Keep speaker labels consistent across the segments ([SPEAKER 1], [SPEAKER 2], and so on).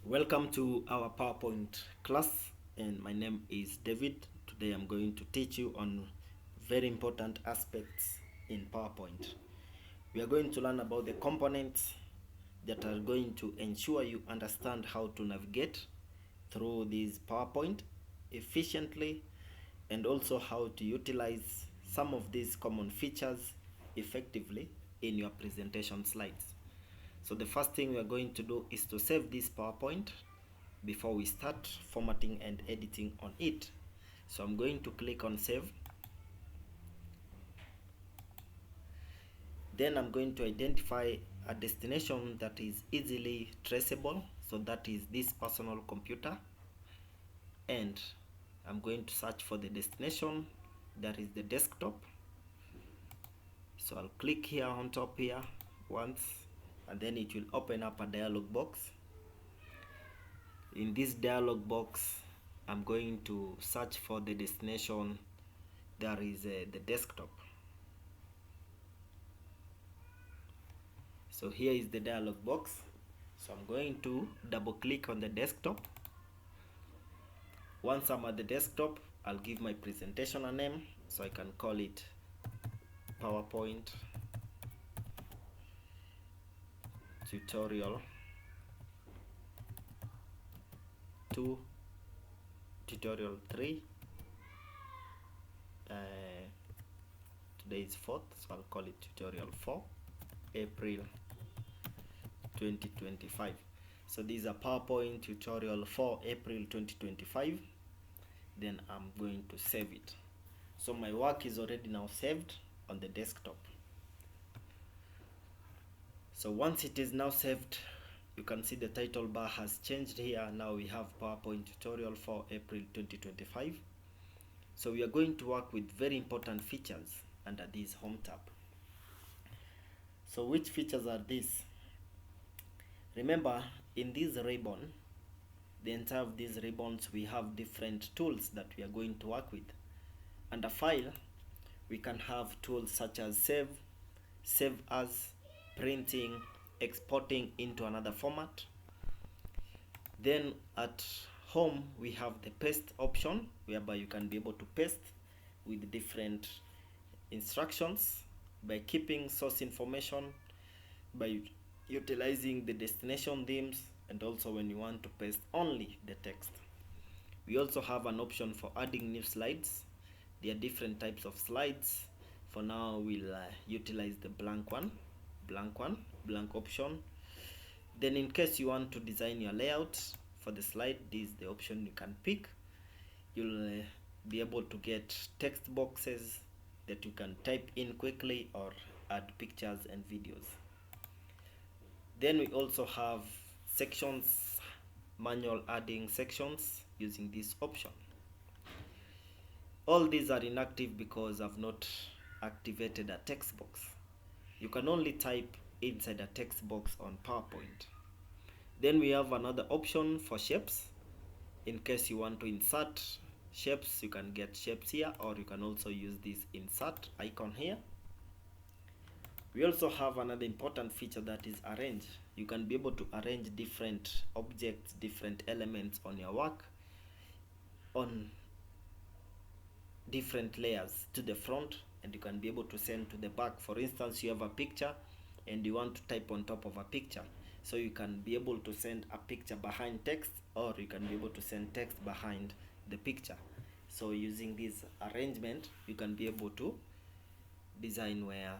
[SPEAKER 1] Welcome to our PowerPoint class, and my name is David. Today I'm going to teach you on very important aspects in PowerPoint. We are going to learn about the components that are going to ensure you understand how to navigate through this PowerPoint efficiently, and also how to utilize some of these common features effectively in your presentation slides. So the first thing we are going to do is to save this PowerPoint before we start formatting and editing on it. So I'm going to click on save. Then I'm going to identify a destination that is easily traceable. So that is this personal computer. And I'm going to search for the destination that is the desktop. So I'll click here on top here once, and then it will open up a dialog box. In this dialog box, I'm going to search for the destination that is the desktop. So here is the dialog box. So I'm going to double click on the desktop. Once I'm at the desktop, I'll give my presentation a name. So I can call it PowerPoint Tutorial 2, Tutorial 3. Today is 4th, so I'll call it Tutorial 4, April 2025. So this is a PowerPoint Tutorial 4, April 2025. Then I'm going to save it. So my work is already now saved on the desktop. So once it is now saved, you can see the title bar has changed here. Now we have PowerPoint Tutorial for April 2025. So we are going to work with very important features under this home tab. So which features are these? Remember, in this ribbon, the entire of these ribbons, we have different tools that we are going to work with. Under file, we can have tools such as save as, printing, exporting into another format. Then at home, we have the paste option, whereby you can be able to paste with different instructions by keeping source information, by utilizing the destination themes, and also when you want to paste only the text. We also have an option for adding new slides. There are different types of slides. For now, we'll utilize the blank option. Then in case you want to design your layout for the slide, this is the option you can pick. You'll be able to get text boxes that you can type in quickly or add pictures and videos. Then we also have sections, manual adding sections using this option. All these are inactive because I've not activated a text box. You can only type inside a text box on PowerPoint. Then we have another option for shapes. In case you want to insert shapes, you can get shapes here, or you can also use this insert icon here. We also have another important feature, that is arrange. You can be able to arrange different objects, different elements on your work on different layers to the front, and you can be able to send to the back. For instance, you have a picture and you want to type on top of a picture, so you can be able to send a picture behind text, or you can be able to send text behind the picture. So using this arrangement, you can be able to design where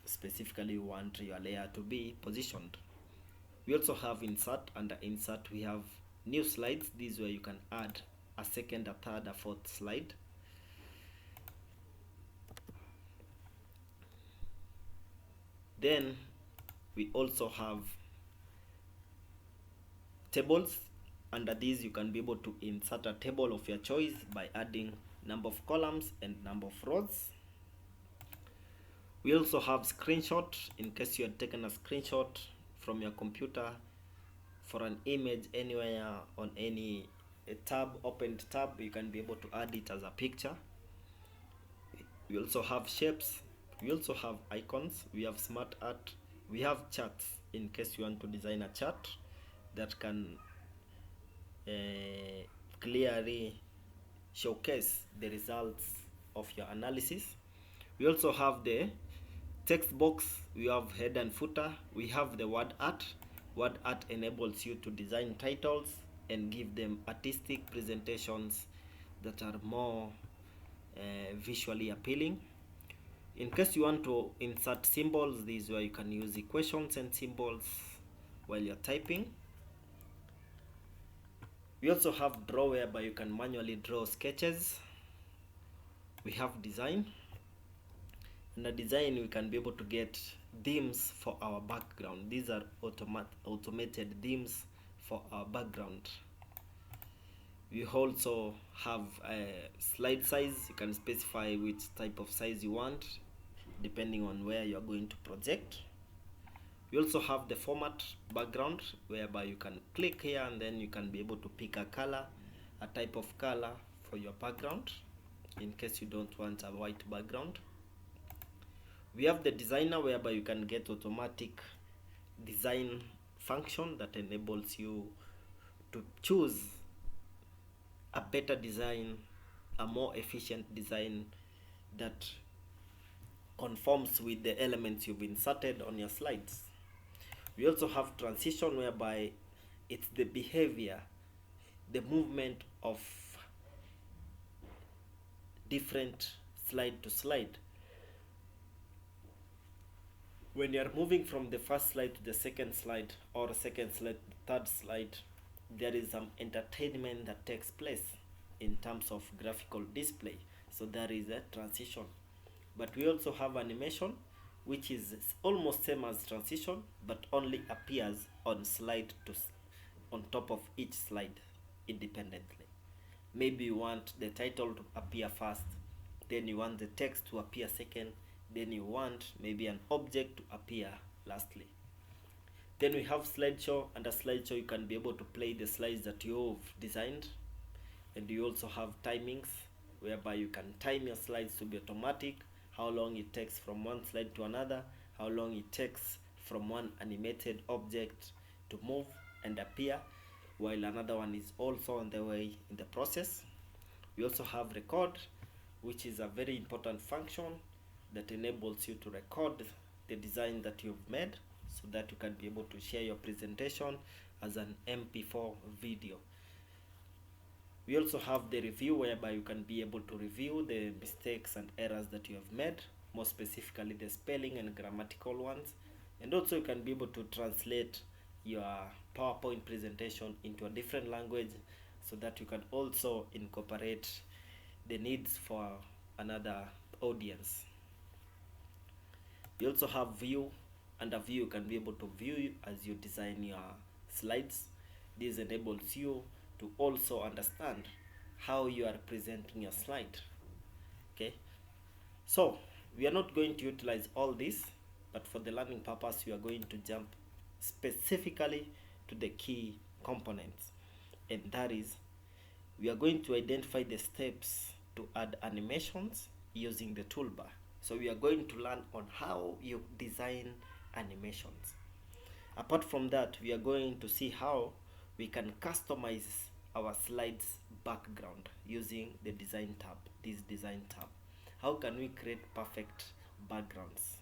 [SPEAKER 1] specifically you want your layer to be positioned. We also have insert. Under insert, we have new slides. This is where you can add a second, a third, a fourth slide. Then we also have tables. Under these, you can be able to insert a table of your choice by adding number of columns and number of rows. We also have screenshot. In case you had taken a screenshot from your computer for an image anywhere on any opened tab, you can be able to add it as a picture. We also have shapes. We also have icons. We have smart art. We have charts in case you want to design a chart. that can clearly showcase the results of your analysis. We also have the text box, we have head and footer, we have the word art. Word art enables you to design titles and give them artistic presentations that are more visually appealing. In case you want to insert symbols, this is where you can use equations and symbols while you're typing. We also have draw, whereby you can manually draw sketches. We have design. In the design, we can be able to get themes for our background. These are automated themes for our background. We also have a slide size. You can specify which type of size you want depending on where you are going to project. We also have the format background, whereby you can click here and then you can be able to pick a color, a type of color for your background in case you don't want a white background. We have the designer, whereby you can get automatic design function that enables you to choose a better design, a more efficient design that conforms with the elements you've inserted on your slides. We also have transition, whereby it's the behavior, the movement of different slide to slide. When you're moving from the first slide to the second slide, or second slide to the third slide, there is some entertainment that takes place in terms of graphical display. So there is a transition. But we also have animation, which is almost same as transition, but only appears on on top of each slide independently. Maybe you want the title to appear first, then you want the text to appear second, then you want maybe an object to appear lastly. Then we have slideshow. Under slideshow, you can be able to play the slides that you've designed, and you also have timings, whereby you can time your slides to be automatic, how long it takes from one slide to another, how long it takes from one animated object to move and appear, while another one is also on the way in the process. We also have record, which is a very important function that enables you to record the design that you've made, so that you can be able to share your presentation as an MP4 video. We also have the review, whereby you can be able to review the mistakes and errors that you have made, more specifically the spelling and grammatical ones. And also you can be able to translate your PowerPoint presentation into a different language, so that you can also incorporate the needs for another audience. You also have view. Under view, you can be able to view as you design your slides. This enables you to also understand how you are presenting your slide. Okay, so we are not going to utilize all this, but for the learning purpose, we are going to jump specifically to the key components, and that is, we are going to identify the steps to add animations using the toolbar. So we are going to learn on how you design animations. Apart from that, we are going to see how we can customize our slides background using the design tab, this design tab. How can we create perfect backgrounds?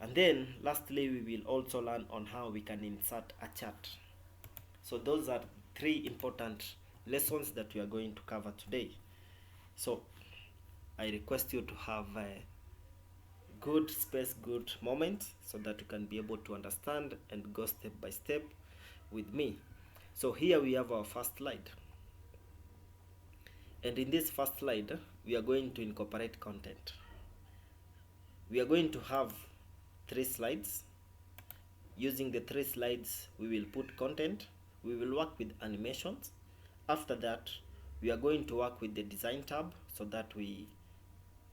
[SPEAKER 1] And then lastly, we will also learn on how we can insert a chart. So those are three important lessons that we are going to cover today. So I request you to have a good space, good moment, so that you can be able to understand and go step by step with me. So here we have our first slide, and in this first slide we are going to incorporate content. We are going to have 3 slides. Using the 3 slides, we will put content, we will work with animations. After that, we are going to work with the design tab, so that we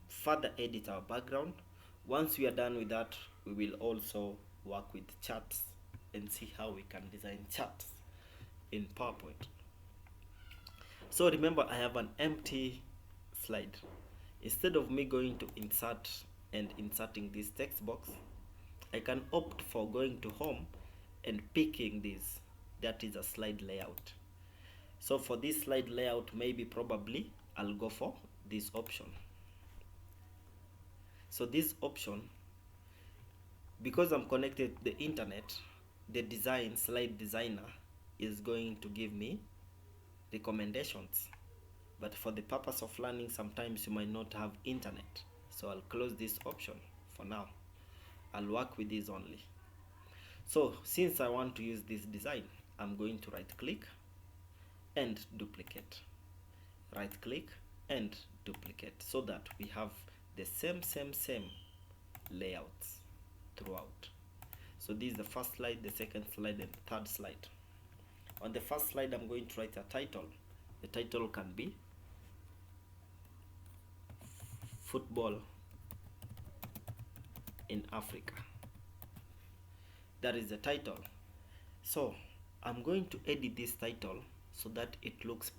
[SPEAKER 1] further edit our background. Once we are done with that, we will also work with charts and see how we can design charts in PowerPoint. So remember, I have an empty slide. Instead of me going to insert and inserting this text box, I can opt for going to home and picking this that is a slide layout. So for this slide layout, maybe probably I'll go for this option. So this option, because I'm connected to the internet, the design slide designer is going to give me recommendations. But for the purpose of learning, sometimes you might not have internet. So I'll close this option for now. I'll work with this only. So since I want to use this design, I'm going to right click and duplicate. Right click and duplicate, so that we have the same layouts throughout. So this is the first slide, the second slide, and the third slide. On the first slide, I'm going to write a title. The title can be Football in Africa. That is the title. So I'm going to edit this title so that it looks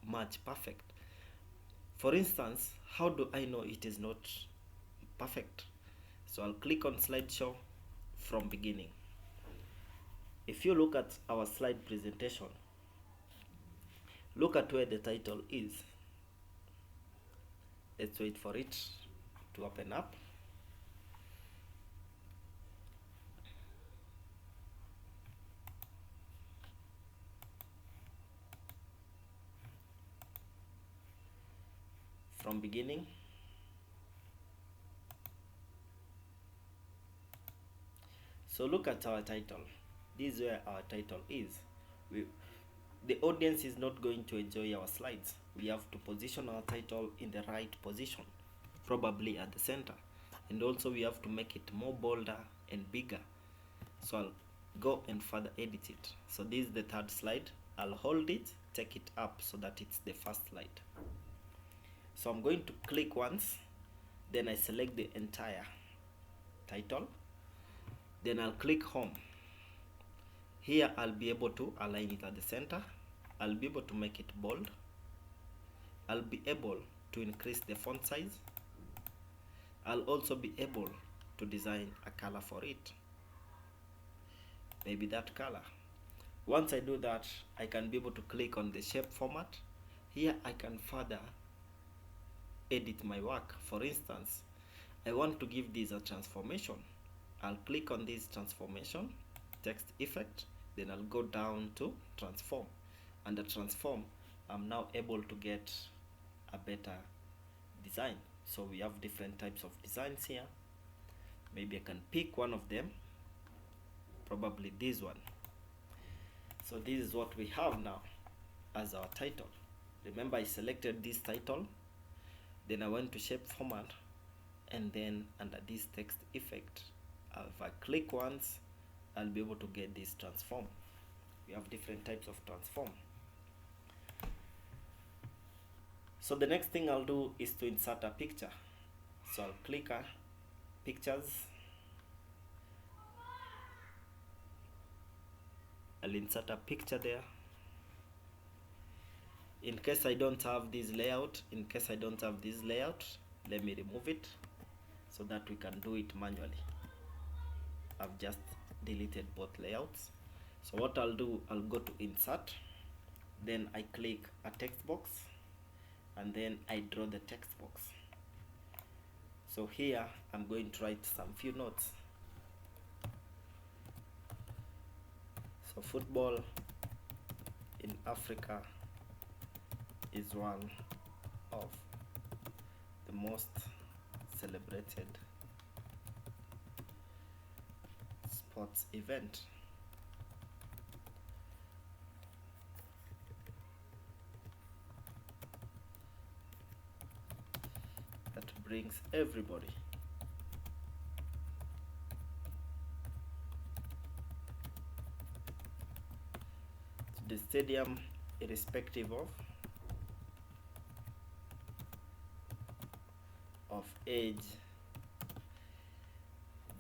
[SPEAKER 1] much perfect. For instance, how do I know it is not perfect? So I'll click on slideshow from beginning. If you look at our slide presentation, look at where the title is. Let's wait for it to open up. From beginning. So look at our title. This is where our title is. The audience is not going to enjoy our slides. We have to position our title in the right position, probably at the center. And also we have to make it more bolder and bigger. So I'll go and further edit it. So this is the third slide. I'll hold it, take it up so that it's the first slide. So I'm going to click once, then I select the entire title, then I'll click home. Here I'll be able to align it at the center. I'll be able to make it bold. I'll be able to increase the font size. I'll also be able to design a color for it. Maybe that color. Once I do that, I can be able to click on the shape format. Here I can further edit my work. For instance, I want to give this a transformation. I'll click on this transformation, text effect, then I'll go down to transform. Under transform, I'm now able to get a better design. So we have different types of designs here. Maybe I can pick one of them, probably this one. So this is what we have now as our title. Remember, I selected this title, then I went to shape format, and then under this text effect, if I click once, I'll be able to get this transform. We have different types of transform. So the next thing I'll do is to insert a picture. So I'll click pictures. I'll insert a picture there. In case I don't have this layout, let me remove it so that we can do it manually. I've just deleted both layouts. So what I'll do, I'll go to insert, then I click a text box, and then I draw the text box. So here I'm going to write some few notes. So football in Africa is one of the most celebrated sports event. That brings everybody to the stadium, irrespective of age,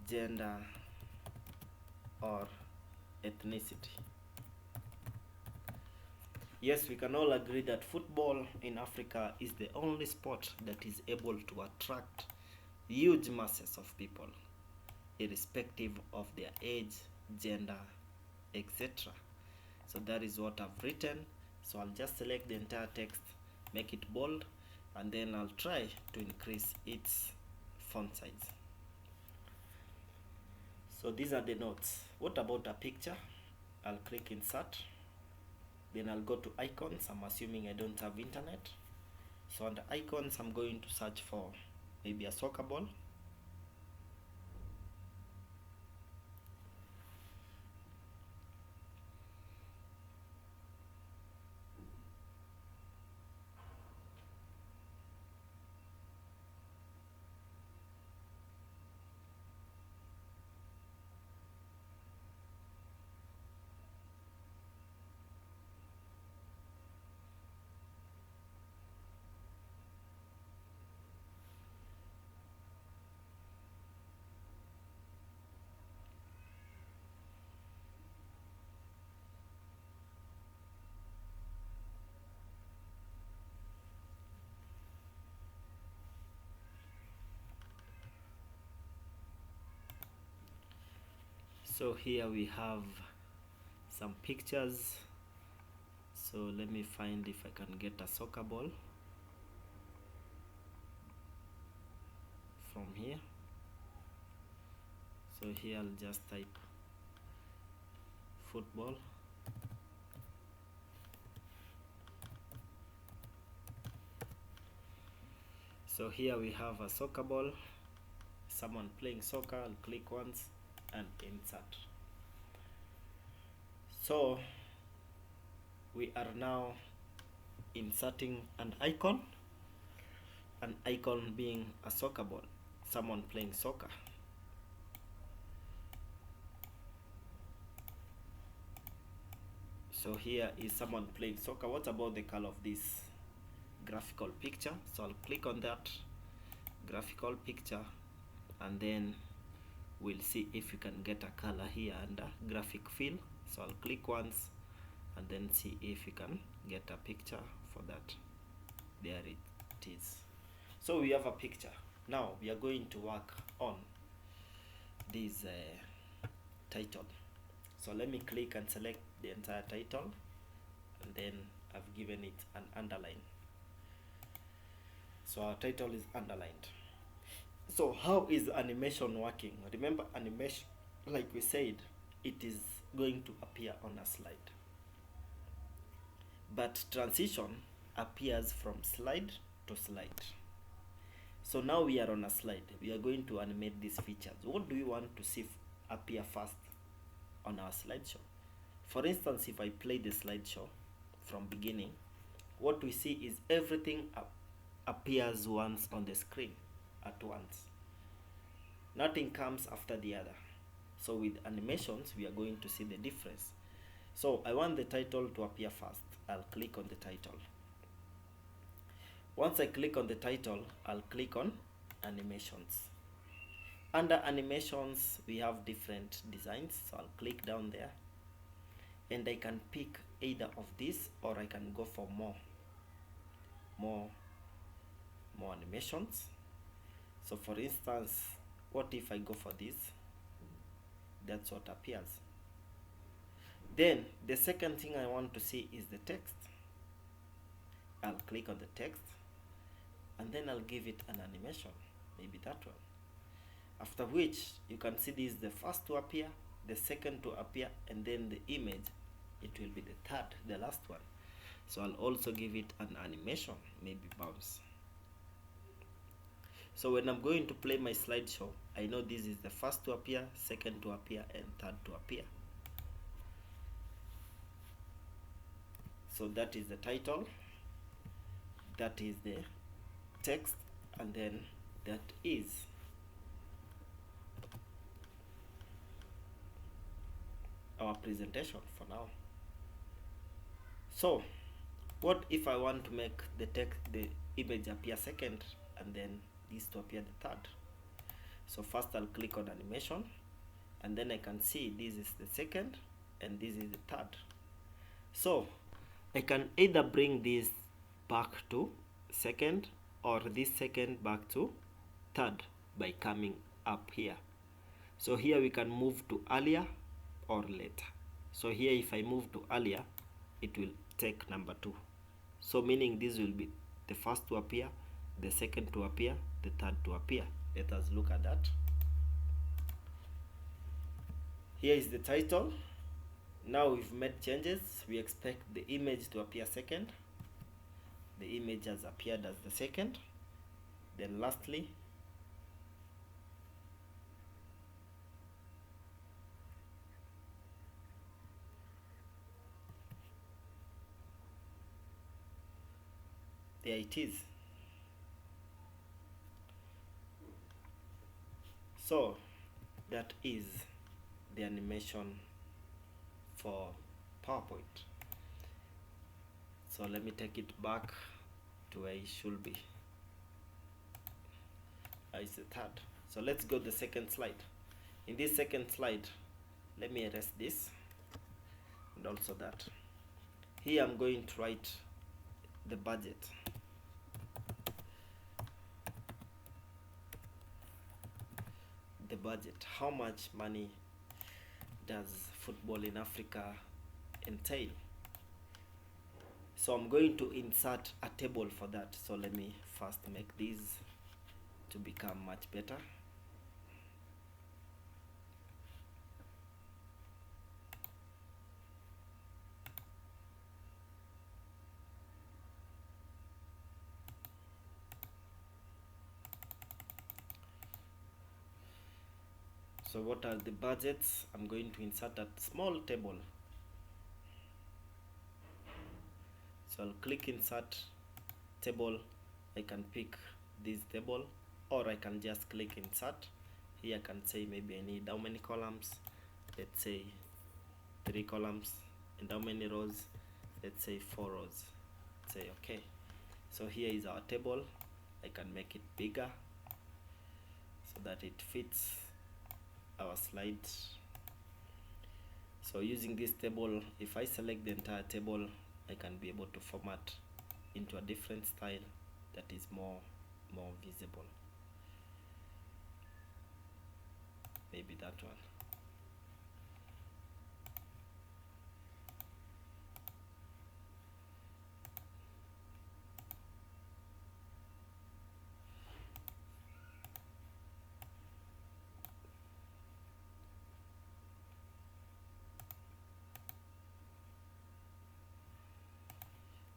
[SPEAKER 1] gender, or ethnicity. Yes, we can all agree that football in Africa is the only sport that is able to attract huge masses of people, irrespective of their age, gender, etc. So that is what I've written. So I'll just select the entire text, make it bold, and then I'll try to increase its font size. So these are the notes. What about a picture? I'll click insert, then I'll go to icons. I'm assuming I don't have internet, so under icons I'm going to search for maybe a soccer ball. So here we have some pictures. So let me find if I can get a soccer ball from here. So here I'll just type football. So here we have a soccer ball, someone playing soccer. I'll click once and insert. So we are now inserting an icon being a soccer ball, someone playing soccer. So here is someone playing soccer. What about the color of this graphical picture? So I'll click on that graphical picture, and then we'll see if we can get a color here under graphic fill. So I'll click once and then see if we can get a picture for that. There it is. So we have a picture. Now we are going to work on this title. So let me click and select the entire title, and then I've given it an underline. So our title is underlined. So how is animation working? Remember, animation, like we said, it is going to appear on a slide, but transition appears from slide to slide. So now we are on a slide. We are going to animate these features. What do we want to see appear first on our slideshow? For instance, if I play the slideshow from beginning, what we see is everything appears once on the screen at once. Nothing comes after the other. So with animations, we are going to see the difference. So I want the title to appear first. I'll click on the title. Once I click on the title, I'll click on animations. Under animations, we have different designs. So I'll click down there, and I can pick either of these, or I can go for more animations. So for instance, what if I go for this? That's what appears. Then the second thing I want to see is the text. I'll click on the text, and then I'll give it an animation, maybe that one. After which, you can see this is the first to appear, the second to appear, and then the image, it will be the third, the last one. So I'll also give it an animation, maybe bounce. So when I'm going to play my slideshow, I know this is the first to appear, second to appear, and third to appear. So that is the title, that is the text, and then that is our presentation for now. So what if I want to make the text, the image appear second, and then this to appear the third? So first I'll click on animation, and then I can see this is the second and this is the third. So I can either bring this back to second, or this second back to third by coming up here. So here we can move to earlier or later. So here if I move to earlier, it will take number 2. So meaning this will be the first to appear, the second to appear, the third to appear. Let us look at that. Here is the title. Now we've made changes. We expect the image to appear second. The image has appeared as the second. Then lastly, there it is. So that is the animation for PowerPoint. So let me take it back to where it should be. It's the third. So let's go to the second slide. In this second slide, let me erase this and also that. Here I'm going to write the budget. The budget. How much money does football in Africa entail? So I'm going to insert a table for that. So let me first make these to become much better. So what are the budgets? I'm going to insert a small table. So I'll click insert table. I can pick this table, or I can just click insert. Here I can say maybe I need how many columns. Let's say 3 columns. And how many rows? Let's say 4 rows. Say okay. So here is our table. I can make it bigger so that it fits our slides. So using this table, if I select the entire table, I can be able to format into a different style that is more visible. Maybe that one.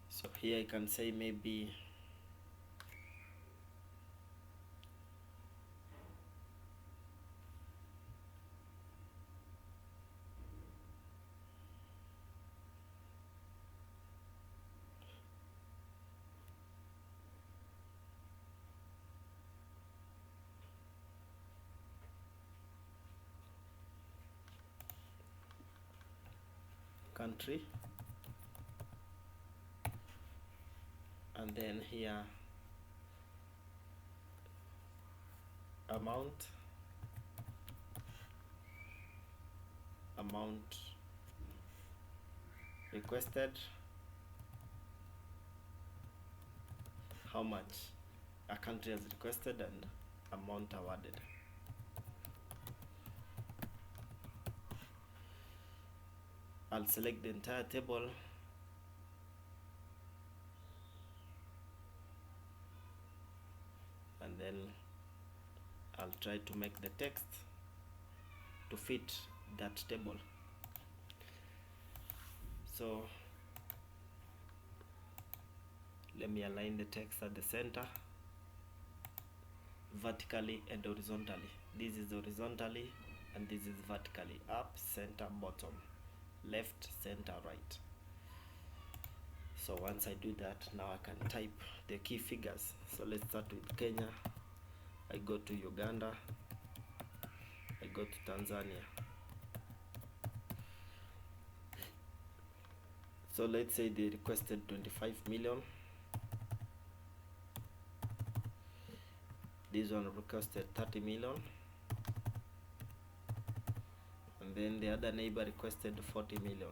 [SPEAKER 1] So here I can say maybe country, and then here amount requested, how much a country has requested, and amount awarded. I'll select the entire table and then I'll try to make the text to fit that table. So let me align the text at the center, vertically and horizontally. This is horizontally and this is vertically, up, center, bottom, left, center, right. So once I do that, now I can type the key figures. So let's start with Kenya. I go to Uganda, I go to Tanzania. So let's say they requested 25 million. This one requested 30 million. And then the other neighbor requested 40 million.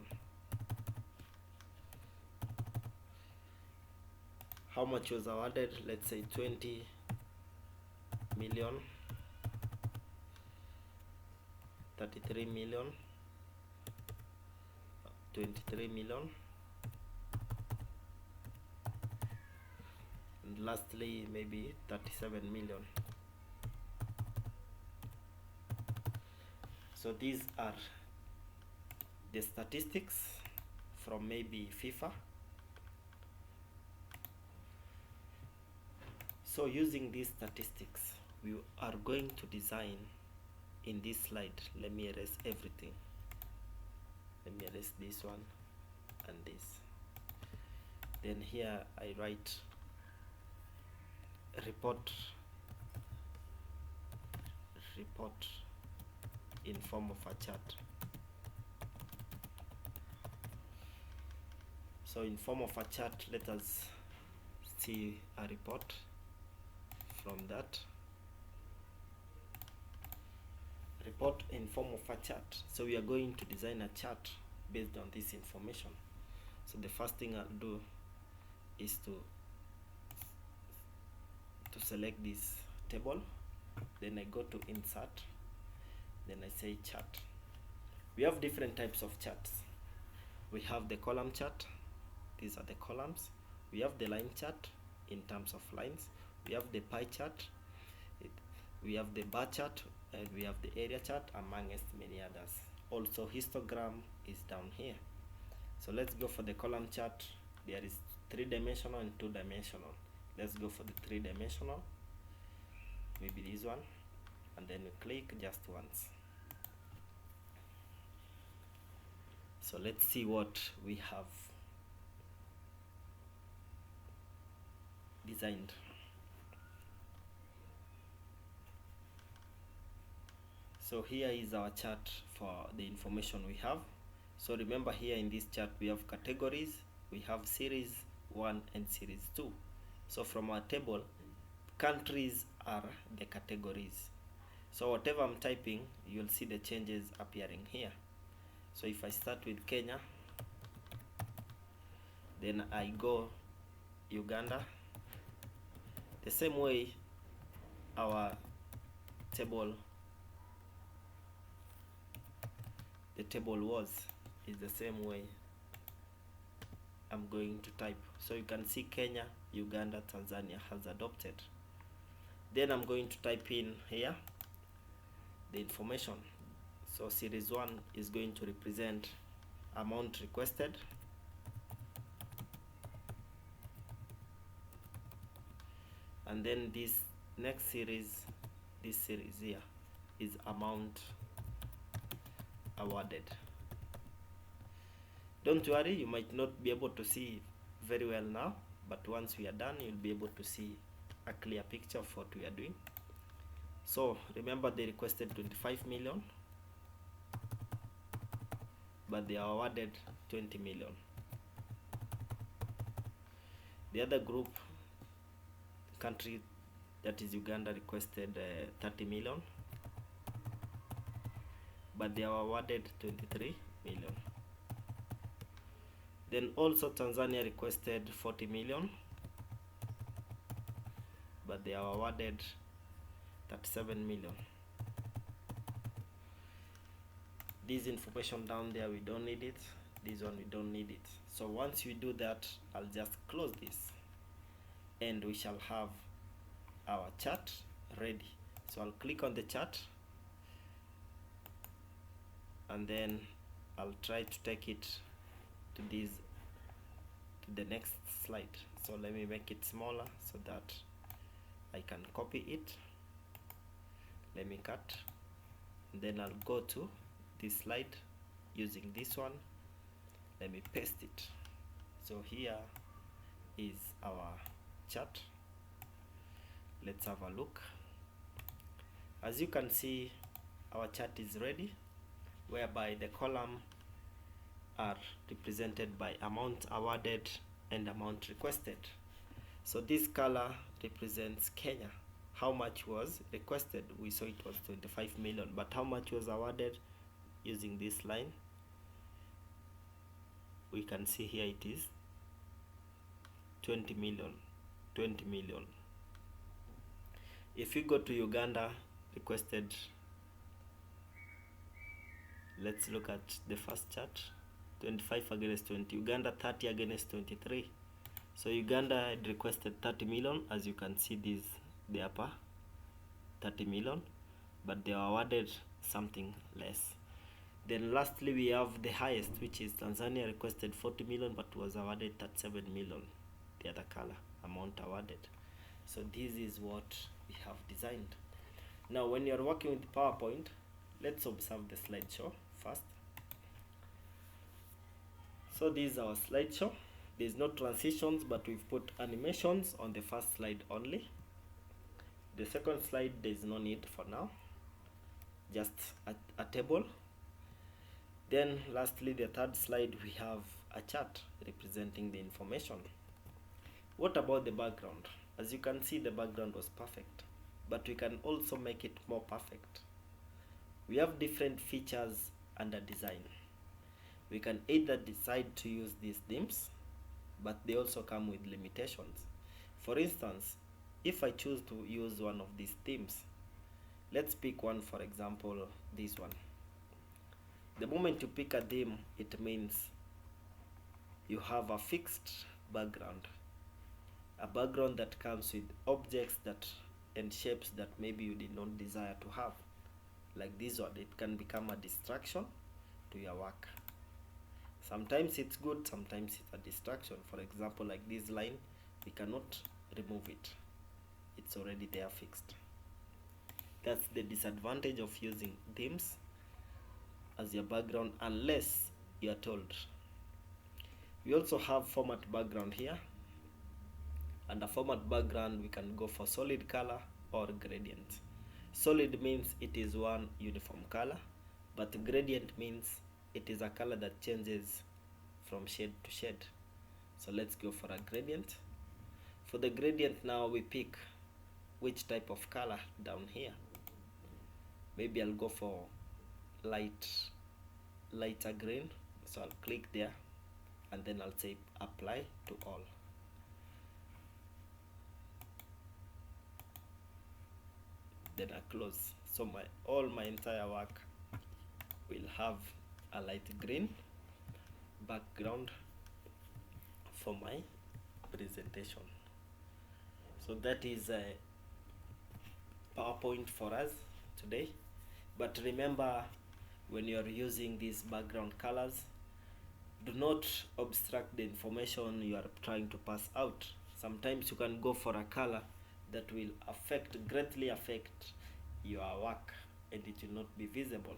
[SPEAKER 1] How much was awarded? Let's say 20 million, 33 million, 23 million, and lastly maybe 37 million. So these are the statistics from maybe FIFA. So using these statistics, we are going to design in this slide. Let me erase everything. Let me erase this one and this. Then here I write report in form of a chart. So in form of a chart, let us see a report from that. Report in form of a chart. So we are going to design a chart based on this information. So the first thing I'll do is to select this table, then I go to insert, then I say chart. We have different types of charts. We have the column chart. These are the columns. We have the line chart in terms of lines. We have the pie chart. We have the bar chart, and we have the area chart, amongst many others. Also histogram is down here. So let's go for the column chart. There is 3-dimensional and 2-dimensional. Let's go for the 3-dimensional, maybe this one, and then we click just once. So let's see what we have designed. So here is our chart for the information we have. So remember, here in this chart we have categories, we have series 1 and series 2. So from our table, countries are the categories. So whatever I'm typing, you'll see the changes appearing here. So if I start with Kenya, then I go Uganda, the same way our table, the table was, is the same way I'm going to type. So you can see Kenya, Uganda, Tanzania has adopted. Then I'm going to type in here the information. So series 1 is going to represent amount requested. And then this next series, this series here, is amount awarded. Don't worry, you might not be able to see very well now, but once we are done, you'll be able to see a clear picture of what we are doing. So remember, they requested 25 million, but they are awarded 20 million. The other group, country, that is Uganda, requested 30 million, but they are awarded 23 million. Then also Tanzania requested 40 million, but they are awarded 37 million. This information down there, we don't need it. This one, we don't need it. So once we do that, I'll just close this and we shall have our chart ready. So I'll click on the chart and then I'll try to take it to the next slide. So let me make it smaller so that I can copy it. Let me cut, and then I'll go to this slide using this one. Let me paste it. So here is our chart. Let's have a look. As you can see, our chart is ready, whereby the column are represented by amount awarded and amount requested. So this color represents Kenya. How much was requested? We saw it was 25 million, but how much was awarded? Using this line, we can see here it is 20 million. If you go to Uganda, requested, let's look at the first chart. 25 against 20. Uganda 30 against 23. So Uganda had requested 30 million, as you can see this, the upper 30 million, but they were awarded something less. Then lastly we have the highest, which is Tanzania, requested 40 million but was awarded 37 million, the other color amount awarded. So this is what we have designed. Now when you are working with PowerPoint, let's observe the slideshow first. So this is our slideshow. There's no transitions, but we've put animations on the first slide only. The second slide there's no need for now, just a table. Then lastly, the third slide, we have a chart representing the information. What about the background? As you can see, the background was perfect, but we can also make it more perfect. We have different features under design. We can either decide to use these themes, but they also come with limitations. For instance, if I choose to use one of these themes, let's pick one, for example, this one. The moment you pick a theme, it means you have a fixed background, a background that comes with objects that and shapes that maybe you did not desire to have. Like this one, it can become a distraction to your work. Sometimes it's good, sometimes it's a distraction. For example, like this line, we cannot remove it. It's already there fixed. That's the disadvantage of using themes as your background unless you are told. We also have format background here. Under format background, we can go for solid color or gradient. Solid means it is one uniform color, but gradient means it is a color that changes from shade to shade. So let's go for a gradient. For the gradient now, we pick which type of color down here. Maybe I'll go for lighter green. So I'll click there and then I'll say apply to all. Then I close. So all my entire work will have a light green background for my presentation. So that is a PowerPoint for us today. But remember, when you are using these background colors, do not obstruct the information you are trying to pass out. Sometimes you can go for a color that will greatly affect your work and it will not be visible.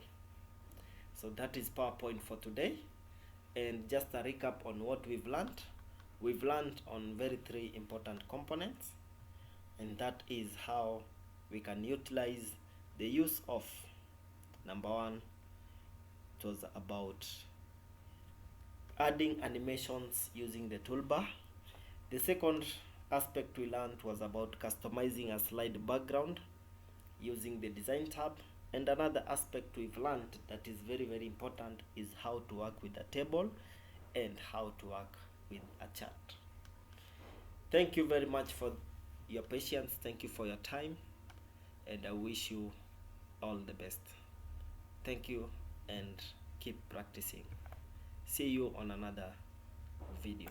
[SPEAKER 1] So that is PowerPoint for today. And just a recap on what we've learned. We've learned on three important components, and that is how we can utilize the use of. Number one, it was about adding animations using the toolbar. The second aspect we learned was about customizing a slide background using the design tab. And another aspect we've learned that is very important is how to work with a table and how to work with a chart. Thank you very much for your patience. Thank you for your time, and I wish you all the best. Thank you and keep practicing. See you on another video.